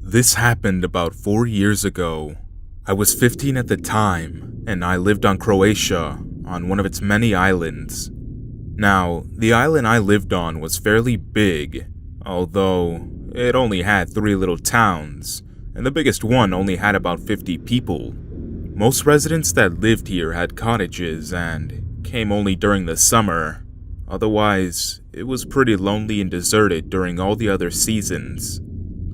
This happened about 4 years ago. I was 15 at the time, and I lived on Croatia, on one of its many islands. Now, the island I lived on was fairly big, although it only had 3 little towns, and the biggest one only had about 50 people. Most residents that lived here had cottages and came only during the summer. Otherwise, it was pretty lonely and deserted during all the other seasons.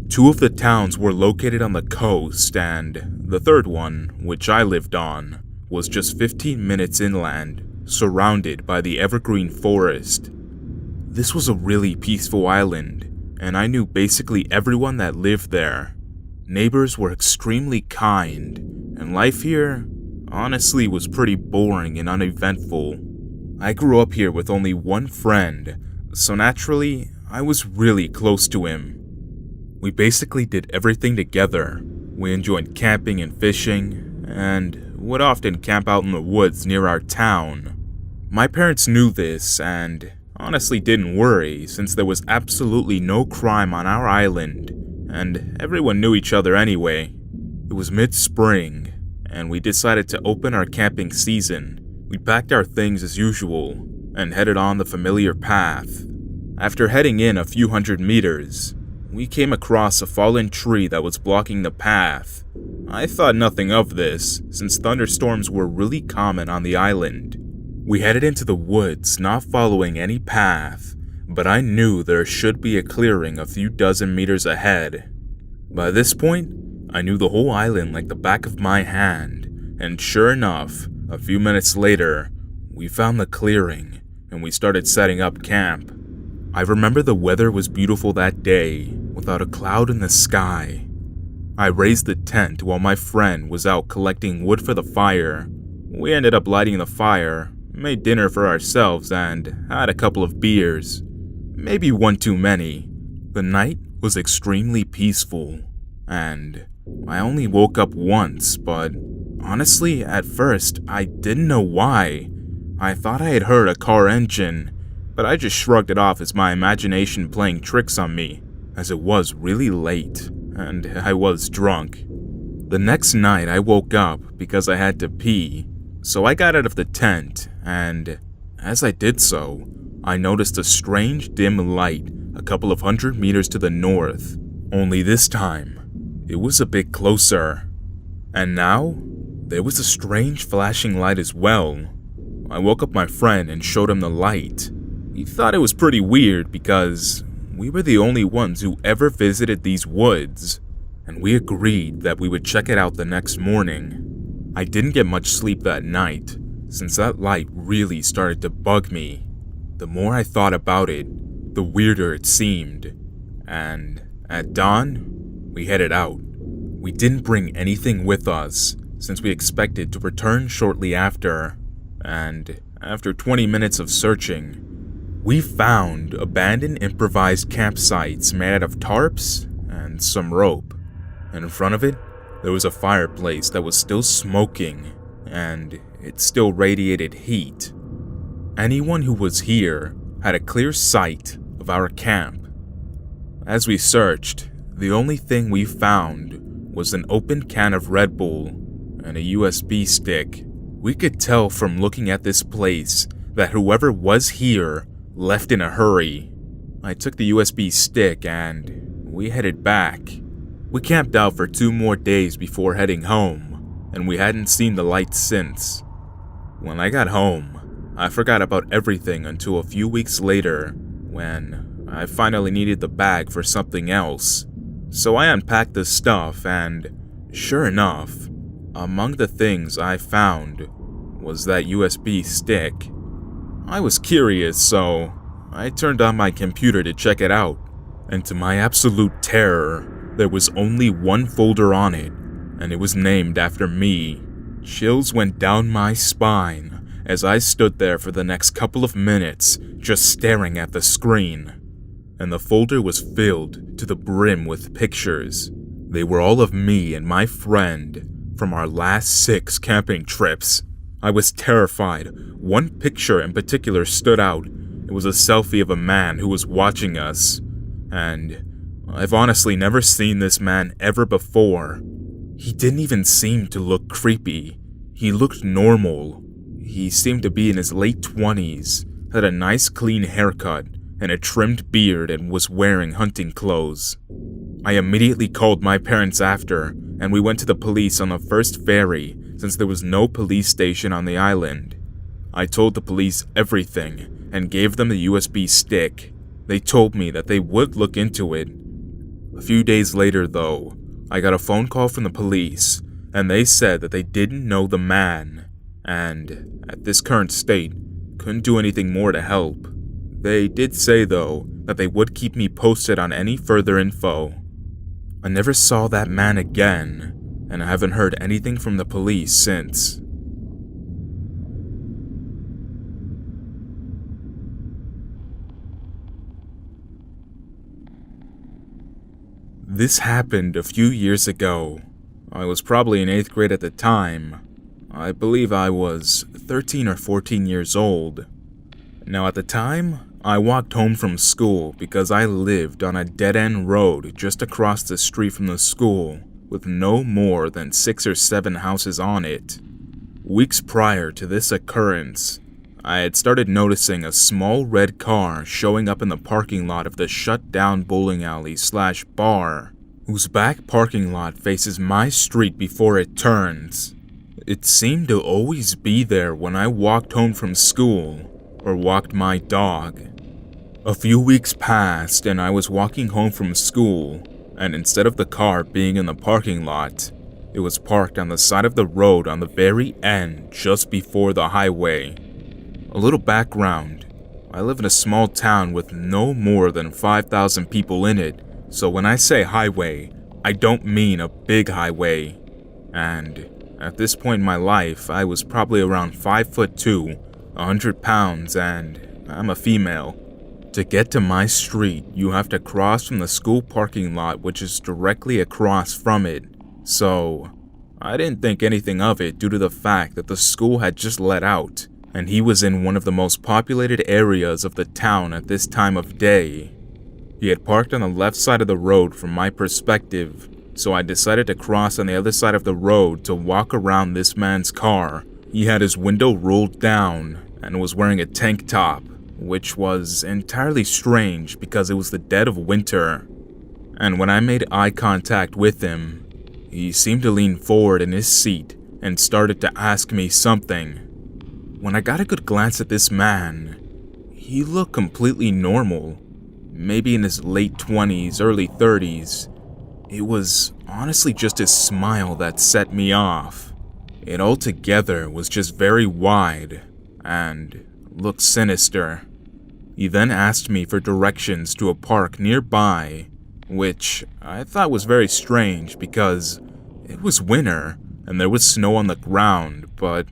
2 of the towns were located on the coast, and the third one, which I lived on, was just 15 minutes inland, surrounded by the evergreen forest. This was a really peaceful island, and I knew basically everyone that lived there. Neighbors were extremely kind, and life here, honestly, was pretty boring and uneventful. I grew up here with only one friend, so naturally, I was really close to him. We basically did everything together. We enjoyed camping and fishing, and would often camp out in the woods near our town. My parents knew this and honestly didn't worry since there was absolutely no crime on our island, and everyone knew each other anyway. It was mid-spring, and we decided to open our camping season. We packed our things as usual and headed on the familiar path. After heading in a few hundred meters, we came across a fallen tree that was blocking the path. I thought nothing of this, since thunderstorms were really common on the island. We headed into the woods, not following any path, but I knew there should be a clearing a few dozen meters ahead. By this point, I knew the whole island like the back of my hand, and sure enough, a few minutes later, we found the clearing, and we started setting up camp. I remember the weather was beautiful that day, without a cloud in the sky. I raised the tent while my friend was out collecting wood for the fire. We ended up lighting the fire, made dinner for ourselves, and had a couple of beers. Maybe one too many. The night was extremely peaceful, and I only woke up once, but honestly, at first, I didn't know why. I thought I had heard a car engine, but I just shrugged it off as my imagination playing tricks on me, as it was really late, and I was drunk. The next night I woke up because I had to pee, so I got out of the tent, and as I did so, I noticed a strange dim light a couple of 100 meters to the north, only this time, it was a bit closer. And now, there was a strange flashing light as well. I woke up my friend and showed him the light. He thought it was pretty weird because we were the only ones who ever visited these woods, and we agreed that we would check it out the next morning. I didn't get much sleep that night, since that light really started to bug me. The more I thought about it, the weirder it seemed, and at dawn, we headed out. We didn't bring anything with us, since we expected to return shortly after, and after 20 minutes of searching, we found abandoned improvised campsites made out of tarps and some rope. In front of it, there was a fireplace that was still smoking, and it still radiated heat. Anyone who was here had a clear sight of our camp. As we searched, the only thing we found was an open can of Red Bull and a USB stick. We could tell from looking at this place that whoever was here left in a hurry. I took the USB stick and we headed back. We camped out for 2 more days before heading home, and we hadn't seen the lights since. When I got home, I forgot about everything until a few weeks later when I finally needed the bag for something else. So I unpacked the stuff and, sure enough, among the things I found was that USB stick. I was curious, so I turned on my computer to check it out, and to my absolute terror, there was only one folder on it, and it was named after me. Chills went down my spine as I stood there for the next couple of minutes just staring at the screen. And the folder was filled to the brim with pictures. They were all of me and my friend from our last 6 camping trips. I was terrified. One picture in particular stood out. It was a selfie of a man who was watching us. And I've honestly never seen this man ever before. He didn't even seem to look creepy. He looked normal. He seemed to be in his late 20s, had a nice clean haircut, and a trimmed beard, and was wearing hunting clothes. I immediately called my parents after, and we went to the police on the first ferry since there was no police station on the island. I told the police everything and gave them the USB stick. They told me that they would look into it. A few days later, though, I got a phone call from the police, and they said that they didn't know the man, and, at this current state, couldn't do anything more to help. They did say, though, that they would keep me posted on any further info. I never saw that man again, and I haven't heard anything from the police since. This happened a few years ago. I was probably in 8th grade at the time. I believe I was 13 or 14 years old. Now at the time, I walked home from school because I lived on a dead-end road just across the street from the school with no more than 6 or 7 houses on it. Weeks prior to this occurrence, I had started noticing a small red car showing up in the parking lot of the shut-down bowling alley/bar, whose back parking lot faces my street before it turns. It seemed to always be there when I walked home from school or walked my dog. A few weeks passed and I was walking home from school, and instead of the car being in the parking lot, it was parked on the side of the road on the very end just before the highway. A little background. I live in a small town with no more than 5,000 people in it, so when I say highway, I don't mean a big highway. And at this point in my life, I was probably around 5'2", 100 pounds, and I'm a female. To get to my street, you have to cross from the school parking lot, which is directly across from it. So, I didn't think anything of it due to the fact that the school had just let out, and he was in one of the most populated areas of the town at this time of day. He had parked on the left side of the road from my perspective, so I decided to cross on the other side of the road to walk around this man's car. He had his window rolled down and was wearing a tank top, which was entirely strange because it was the dead of winter. And when I made eye contact with him, he seemed to lean forward in his seat and started to ask me something. When I got a good glance at this man, he looked completely normal, maybe in his late 20s, early 30s. It was honestly just his smile that set me off. It altogether was just very wide and looked sinister. He then asked me for directions to a park nearby, which I thought was very strange because it was winter and there was snow on the ground, but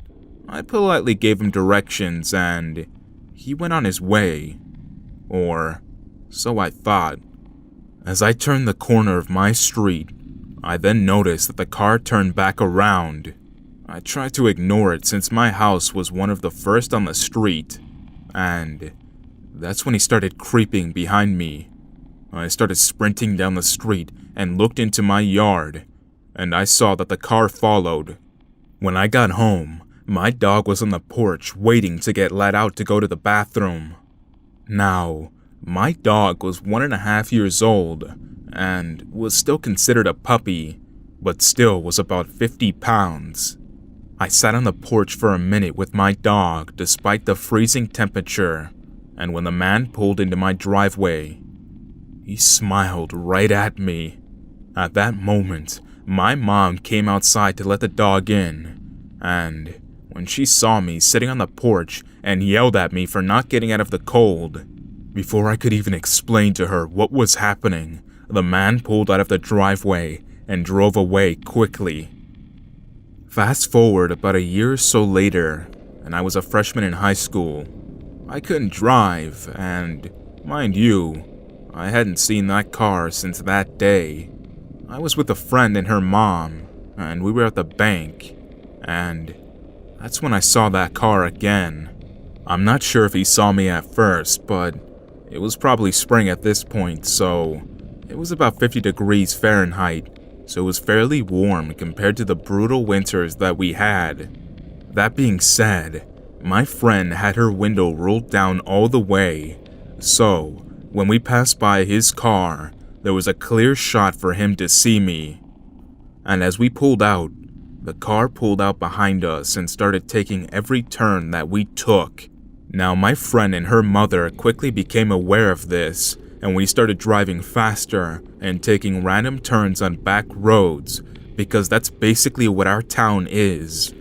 I politely gave him directions and he went on his way. Or so I thought. As I turned the corner of my street, I then noticed that the car turned back around. I tried to ignore it since my house was one of the first on the street, and that's when he started creeping behind me. I started sprinting down the street and looked into my yard, and I saw that the car followed. When I got home, my dog was on the porch waiting to get let out to go to the bathroom. Now, my dog was 1.5 years old and was still considered a puppy, but still was about 50 pounds. I sat on the porch for a minute with my dog despite the freezing temperature, and when the man pulled into my driveway, he smiled right at me. At that moment, my mom came outside to let the dog in, and when she saw me sitting on the porch and yelled at me for not getting out of the cold, before I could even explain to her what was happening, the man pulled out of the driveway and drove away quickly. Fast forward about a year or so later, and I was a freshman in high school. I couldn't drive, and, mind you, I hadn't seen that car since that day. I was with a friend and her mom, and we were at the bank, and That's when I saw that car again. I'm not sure if he saw me at first, but it was probably spring at this point, so it was about 50 degrees Fahrenheit, so it was fairly warm compared to the brutal winters that we had. That being said, my friend had her window rolled down all the way, so when we passed by his car, there was a clear shot for him to see me. And as we pulled out, the car pulled out behind us and started taking every turn that we took. Now my friend and her mother quickly became aware of this, and we started driving faster and taking random turns on back roads, because that's basically what our town is.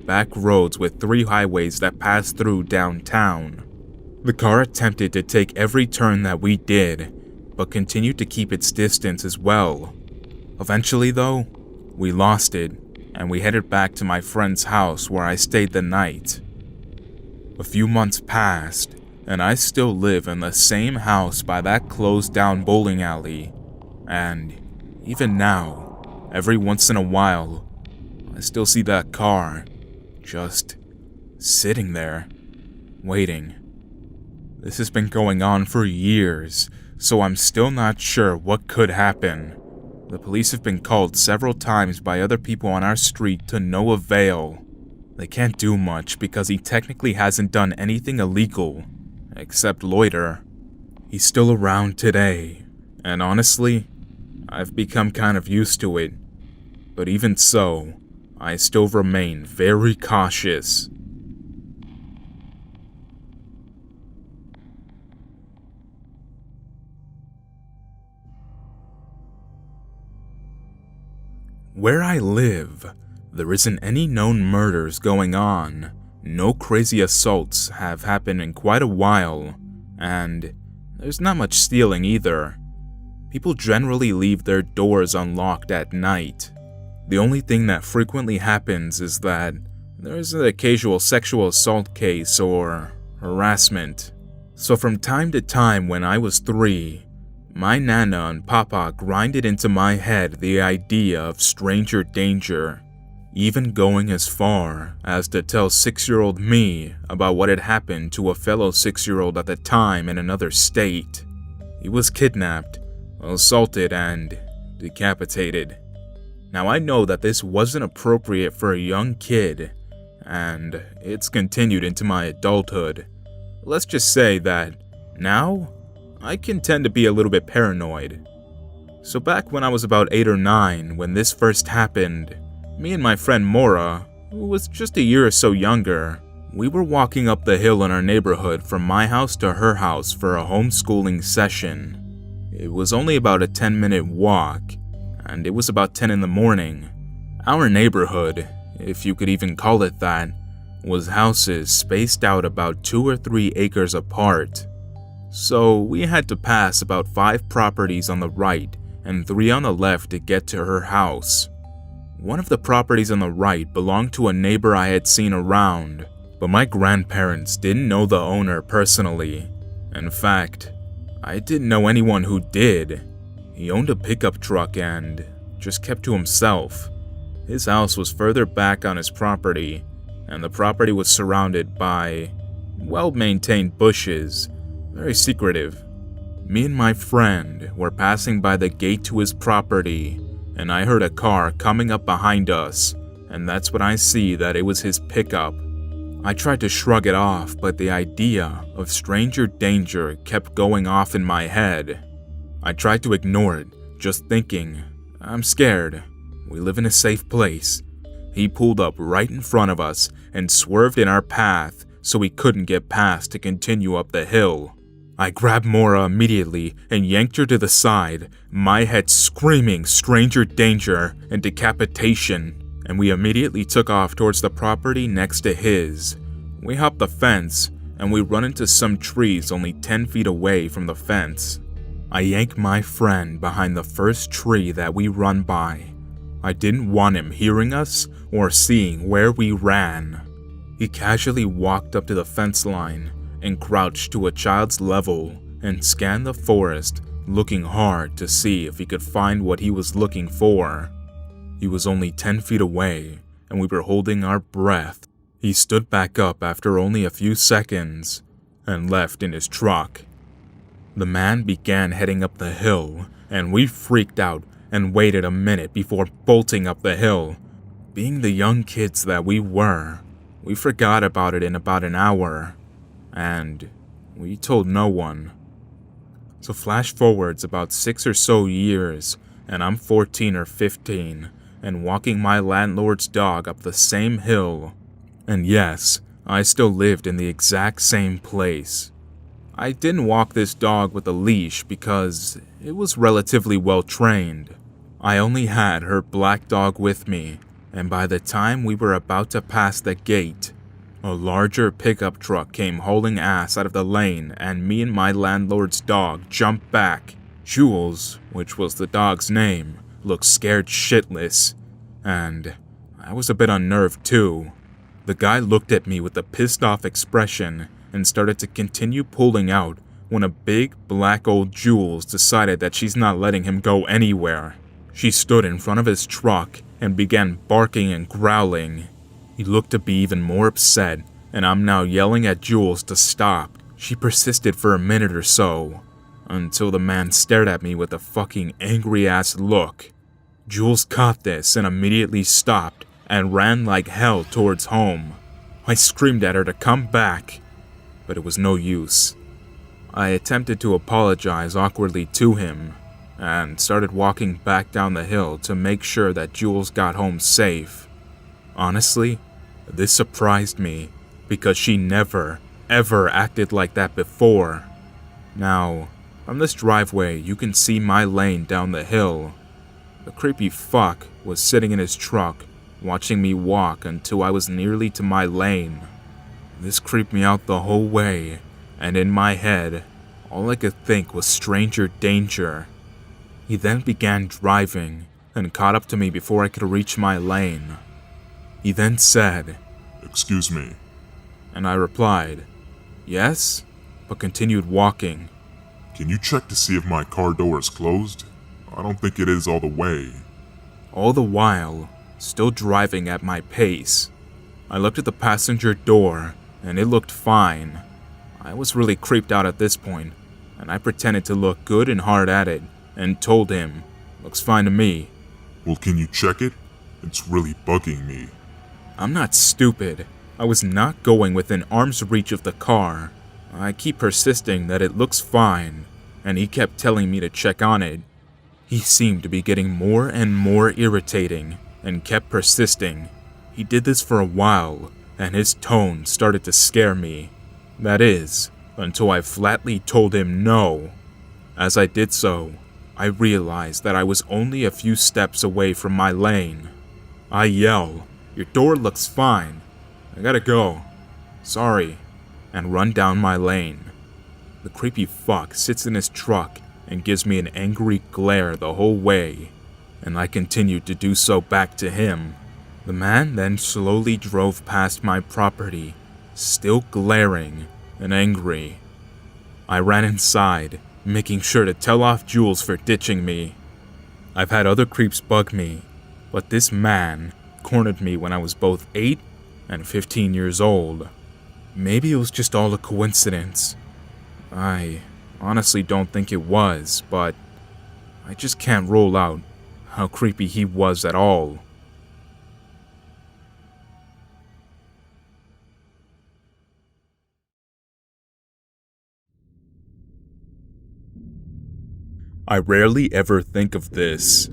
Back roads with 3 highways that pass through downtown. The car attempted to take every turn that we did, but continued to keep its distance as well. Eventually though, we lost it, and we headed back to my friend's house where I stayed the night. A few months passed, and I still live in the same house by that closed down bowling alley. And even now, every once in a while, I still see that car just sitting there, waiting. This has been going on for years, so I'm still not sure what could happen. The police have been called several times by other people on our street to no avail. They can't do much because he technically hasn't done anything illegal, except loiter. He's still around today, and honestly, I've become kind of used to it. But even so, I still remain very cautious. Where I live, there isn't any known murders going on. No crazy assaults have happened in quite a while, and there's not much stealing either. People generally leave their doors unlocked at night. The only thing that frequently happens is that there's an occasional sexual assault case or harassment. So from time to time when I was 3, my Nana and Papa grinded into my head the idea of stranger danger, even going as far as to tell 6-year-old me about what had happened to a fellow 6-year-old at the time in another state. He was kidnapped, assaulted, and decapitated. Now I know that this wasn't appropriate for a young kid, and it's continued into my adulthood. Let's just say that now, I can tend to be a little bit paranoid. So back when I was about 8 or 9, when this first happened, me and my friend Mora, who was just a year or so younger, we were walking up the hill in our neighborhood from my house to her house for a homeschooling session. It was only about a 10-minute walk, and it was about 10 in the morning. Our neighborhood, if you could even call it that, was houses spaced out about 2 or 3 acres apart. So we had to pass about 5 properties on the right and 3 on the left to get to her house. One of the properties on the right belonged to a neighbor I had seen around, but my grandparents didn't know the owner personally. In fact, I didn't know anyone who did. He owned a pickup truck and just kept to himself. His house was further back on his property, and the property was surrounded by well-maintained bushes. Very secretive. Me and my friend were passing by the gate to his property, and I heard a car coming up behind us, and that's when I see that it was his pickup. I tried to shrug it off, but the idea of stranger danger kept going off in my head. I tried to ignore it, just thinking, I'm scared. We live in a safe place. He pulled up right in front of us and swerved in our path so we couldn't get past to continue up the hill. I grabbed Mora immediately and yanked her to the side, my head screaming stranger danger and decapitation, and we immediately took off towards the property next to his. We hopped the fence, and we run into some trees only 10 feet away from the fence. I yanked my friend behind the first tree that we run by. I didn't want him hearing us or seeing where we ran. He casually walked up to the fence line and crouched to a child's level and scanned the forest, looking hard to see if he could find what he was looking for. He was only 10 feet away, and we were holding our breath. He stood back up after only a few seconds and left in his truck. The man began heading up the hill, and we freaked out and waited a minute before bolting up the hill. Being the young kids that we were, we forgot about it in about an hour, and we told no one. So flash forwards about 6 or so years, and I'm 14 or 15, and walking my landlord's dog up the same hill. And yes, I still lived in the exact same place. I didn't walk this dog with a leash because it was relatively well trained. I only had her black dog with me, and by the time we were about to pass the gate, a larger pickup truck came hauling ass out of the lane, and me and my landlord's dog jumped back. Jules, which was the dog's name, looked scared shitless, and I was a bit unnerved too. The guy looked at me with a pissed off expression and started to continue pulling out when a big black old Jules decided that she's not letting him go anywhere. She stood in front of his truck and began barking and growling. He looked to be even more upset, and I'm now yelling at Jules to stop. She persisted for a minute or so, until the man stared at me with a fucking angry-ass look. Jules caught this and immediately stopped and ran like hell towards home. I screamed at her to come back, but it was no use. I attempted to apologize awkwardly to him, and started walking back down the hill to make sure that Jules got home safe. Honestly, this surprised me, because she never, ever acted like that before. Now, from this driveway you can see my lane down the hill. The creepy fuck was sitting in his truck, watching me walk until I was nearly to my lane. This creeped me out the whole way, and in my head, all I could think was stranger danger. He then began driving, and caught up to me before I could reach my lane. He then said, "Excuse me," and I replied, "Yes," but continued walking. "Can you check to see if my car door is closed? I don't think it is all the way." All the while, still driving at my pace. I looked at the passenger door, and it looked fine. I was really creeped out at this point, and I pretended to look good and hard at it, and told him, "Looks fine to me." "Well, can you check it? It's really bugging me." I'm not stupid. I was not going within arm's reach of the car. I keep persisting that it looks fine, and he kept telling me to check on it. He seemed to be getting more and more irritating, and kept persisting. He did this for a while, and his tone started to scare me. That is, until I flatly told him no. As I did so, I realized that I was only a few steps away from my lane. I yell, "Your door looks fine. I gotta go. Sorry," and run down my lane. The creepy fuck sits in his truck and gives me an angry glare the whole way, and I continued to do so back to him. The man then slowly drove past my property, still glaring and angry. I ran inside, making sure to tell off Jules for ditching me. I've had other creeps bug me, but this man cornered me when I was both 8 and 15 years old. Maybe it was just all a coincidence. I honestly don't think it was, but I just can't rule out how creepy he was at all. I rarely ever think of this.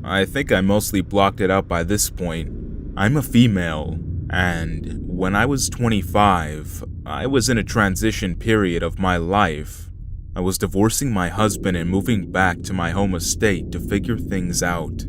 I think I mostly blocked it out by this point. I'm a female, and when I was 25, I was in a transition period of my life. I was divorcing my husband and moving back to my home estate to figure things out.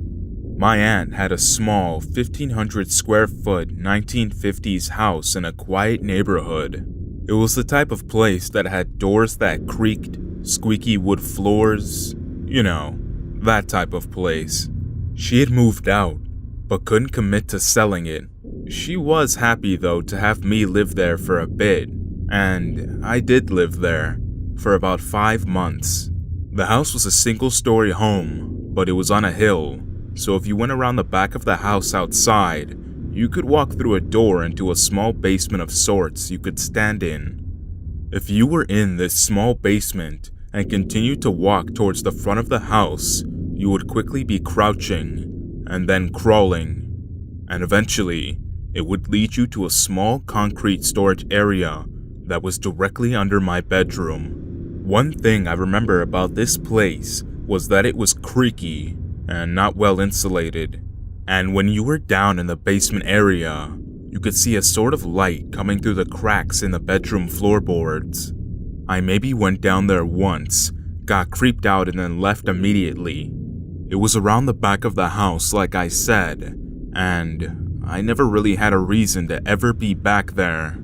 My aunt had a small 1,500 square foot 1950s house in a quiet neighborhood. It was the type of place that had doors that creaked, squeaky wood floors, you know, that type of place. She had moved out, but couldn't commit to selling it. She was happy though to have me live there for a bit, and I did live there for about 5 months. The house was a single-story home, but it was on a hill, so if you went around the back of the house outside, you could walk through a door into a small basement of sorts you could stand in. If you were in this small basement and continued to walk towards the front of the house, you would quickly be crouching and then crawling, and eventually it would lead you to a small concrete storage area that was directly under my bedroom. One thing I remember about this place was that it was creaky and not well insulated, and when you were down in the basement area, you could see a sort of light coming through the cracks in the bedroom floorboards. I maybe went down there once, got creeped out, and then left immediately. It was around the back of the house, like I said, and I never really had a reason to ever be back there.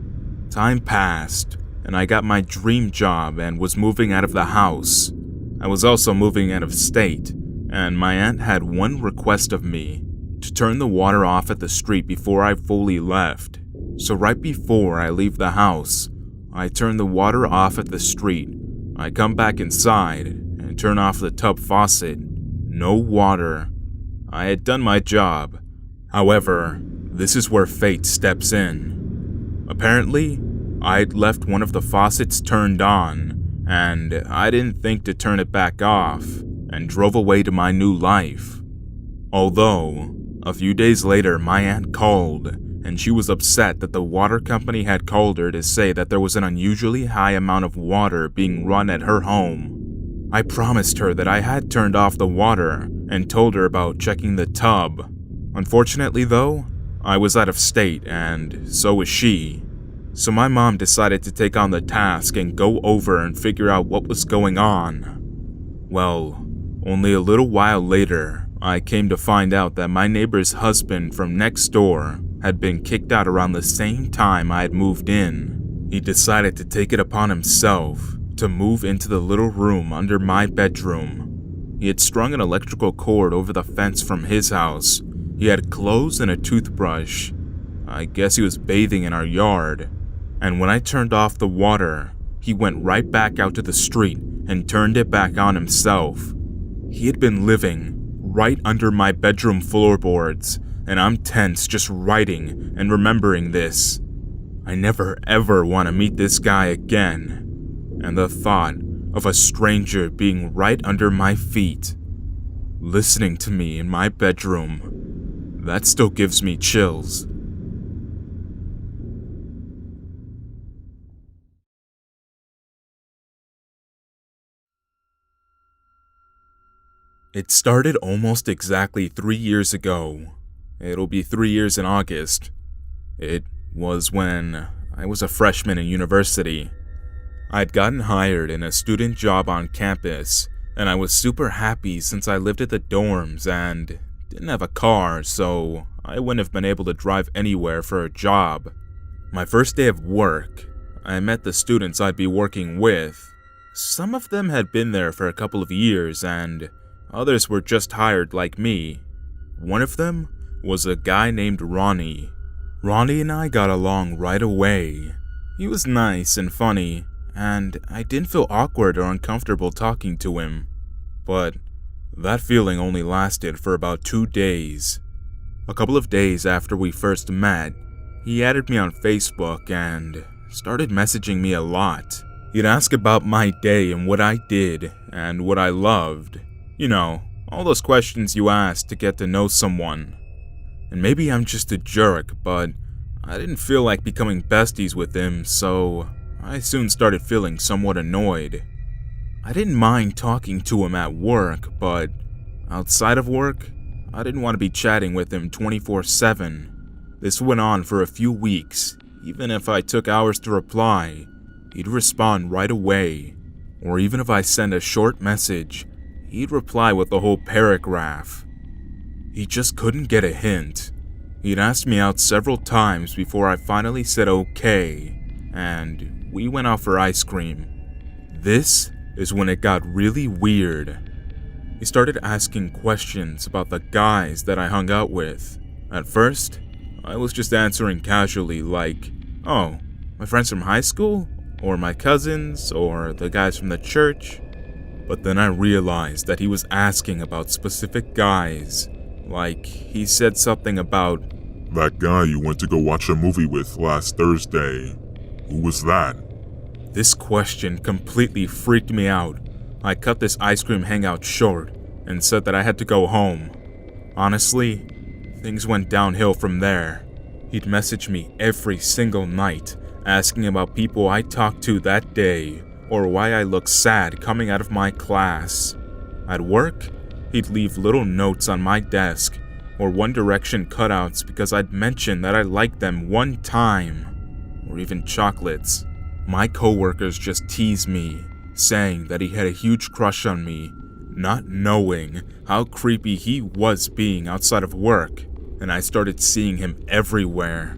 Time passed, and I got my dream job and was moving out of the house. I was also moving out of state, and my aunt had one request of me: to turn the water off at the street before I fully left. So right before I leave the house, I turn the water off at the street. I come back inside and turn off the tub faucet. No water. I had done my job. However, this is where fate steps in. Apparently, I'd left one of the faucets turned on, and I didn't think to turn it back off, and drove away to my new life. Although, a few days later, my aunt called, and she was upset that the water company had called her to say that there was an unusually high amount of water being run at her home. I promised her that I had turned off the water and told her about checking the tub. Unfortunately though, I was out of state and so was she. So my mom decided to take on the task and go over and figure out what was going on. Well, only a little while later, I came to find out that my neighbor's husband from next door had been kicked out around the same time I had moved in. He decided to take it upon himself to move into the little room under my bedroom. He had strung an electrical cord over the fence from his house. He had clothes and a toothbrush. I guess he was bathing in our yard. And when I turned off the water, he went right back out to the street and turned it back on himself. He had been living right under my bedroom floorboards, and I'm tense just writing and remembering this. I never ever want to meet this guy again, and the thought of a stranger being right under my feet, listening to me in my bedroom, that still gives me chills. It started almost exactly 3 years ago. It'll be 3 years in August. It was when I was a freshman in university. I'd gotten hired in a student job on campus, and I was super happy since I lived at the dorms and didn't have a car, so I wouldn't have been able to drive anywhere for a job. My first day of work, I met the students I'd be working with. Some of them had been there for a couple of years, and others were just hired like me. One of them was a guy named Ronnie. Ronnie and I got along right away. He was nice and funny, and I didn't feel awkward or uncomfortable talking to him. But that feeling only lasted for about 2 days. A couple of days after we first met, he added me on Facebook and started messaging me a lot. He'd ask about my day and what I did and what I loved. You know, all those questions you ask to get to know someone. And maybe I'm just a jerk, but I didn't feel like becoming besties with him, so I soon started feeling somewhat annoyed. I didn't mind talking to him at work, but outside of work, I didn't want to be chatting with him 24/7. This went on for a few weeks. Even if I took hours to reply, he'd respond right away. Or even if I sent a short message, he'd reply with the whole paragraph. He just couldn't get a hint. He'd asked me out several times before I finally said okay, and we went out for ice cream. This is when it got really weird. He started asking questions about the guys that I hung out with. At first, I was just answering casually like, oh, my friends from high school? Or my cousins? Or the guys from the church? But then I realized that he was asking about specific guys. Like, he said something about That guy you went to go watch a movie with last Thursday. Who was that? This question completely freaked me out. I cut this ice cream hangout short and said that I had to go home. Honestly, things went downhill from there. He'd message me every single night, asking about people I talked to that day, or why I looked sad coming out of my class. At work, he'd leave little notes on my desk, or One Direction cutouts because I'd mentioned that I liked them one time, or even chocolates. My coworkers just teased me, saying that he had a huge crush on me, not knowing how creepy he was being outside of work, and I started seeing him everywhere.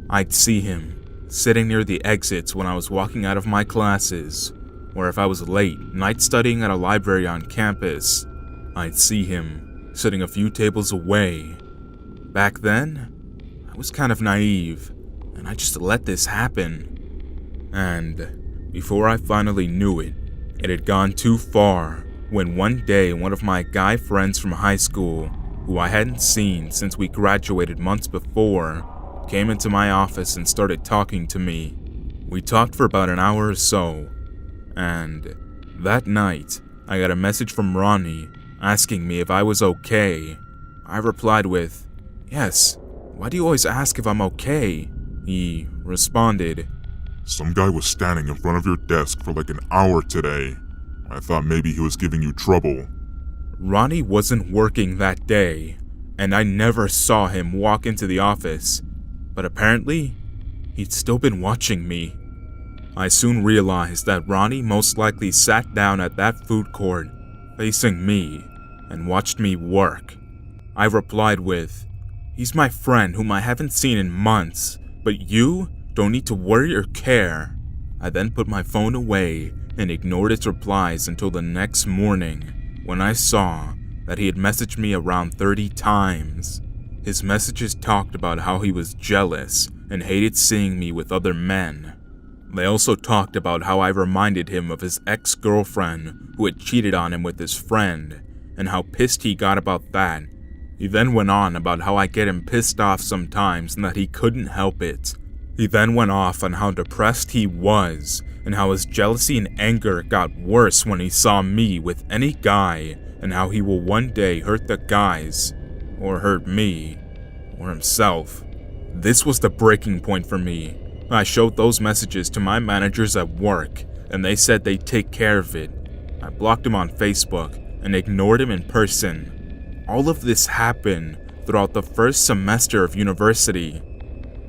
I'd see him sitting near the exits when I was walking out of my classes, or if I was late night studying at a library on campus, I'd see him sitting a few tables away. Back then, I was kind of naive, and I just let this happen. And before I finally knew it, it had gone too far when one day one of my guy friends from high school, who I hadn't seen since we graduated months before, came into my office and started talking to me. We talked for about an hour or so, and that night, I got a message from Ronnie asking me if I was okay. I replied with, "Yes, why do you always ask if I'm okay?" He responded, Some guy was standing in front of your desk for like an hour today. I thought maybe he was giving you trouble. Ronnie wasn't working that day, and I never saw him walk into the office, but apparently, he'd still been watching me. I soon realized that Ronnie most likely sat down at that food court, facing me, and watched me work. I replied with, "He's my friend whom I haven't seen in months, but you don't need to worry or care." I then put my phone away and ignored its replies until the next morning, when I saw that he had messaged me around 30 times. His messages talked about how he was jealous and hated seeing me with other men. They also talked about how I reminded him of his ex-girlfriend who had cheated on him with his friend, and how pissed he got about that. He then went on about how I get him pissed off sometimes and that he couldn't help it. He then went off on how depressed he was, and how his jealousy and anger got worse when he saw me with any guy, and how he will one day hurt the guys, or hurt me, or himself. This was the breaking point for me. I showed those messages to my managers at work, and they said they'd take care of it. I blocked him on Facebook and ignored him in person. All of this happened throughout the first semester of university,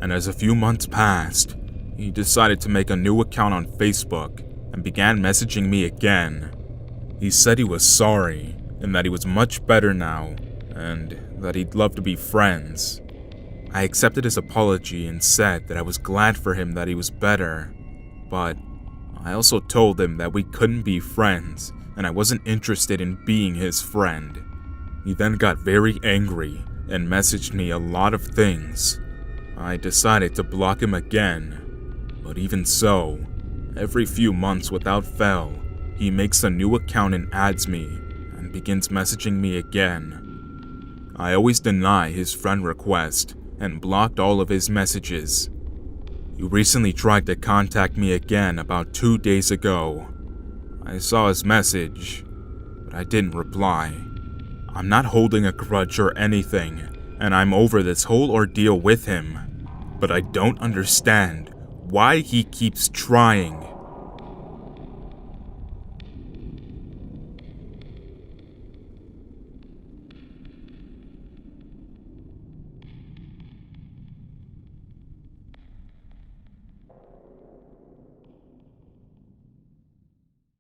and as a few months passed, he decided to make a new account on Facebook and began messaging me again. He said he was sorry and that he was much better now and that he'd love to be friends. I accepted his apology and said that I was glad for him that he was better, but I also told him that we couldn't be friends and I wasn't interested in being his friend. He then got very angry and messaged me a lot of things. I decided to block him again, but even so, every few months without fail, he makes a new account and adds me and begins messaging me again. I always deny his friend request and blocked all of his messages. He recently tried to contact me again about 2 days ago. I saw his message, but I didn't reply. I'm not holding a grudge or anything, and I'm over this whole ordeal with him, but I don't understand why he keeps trying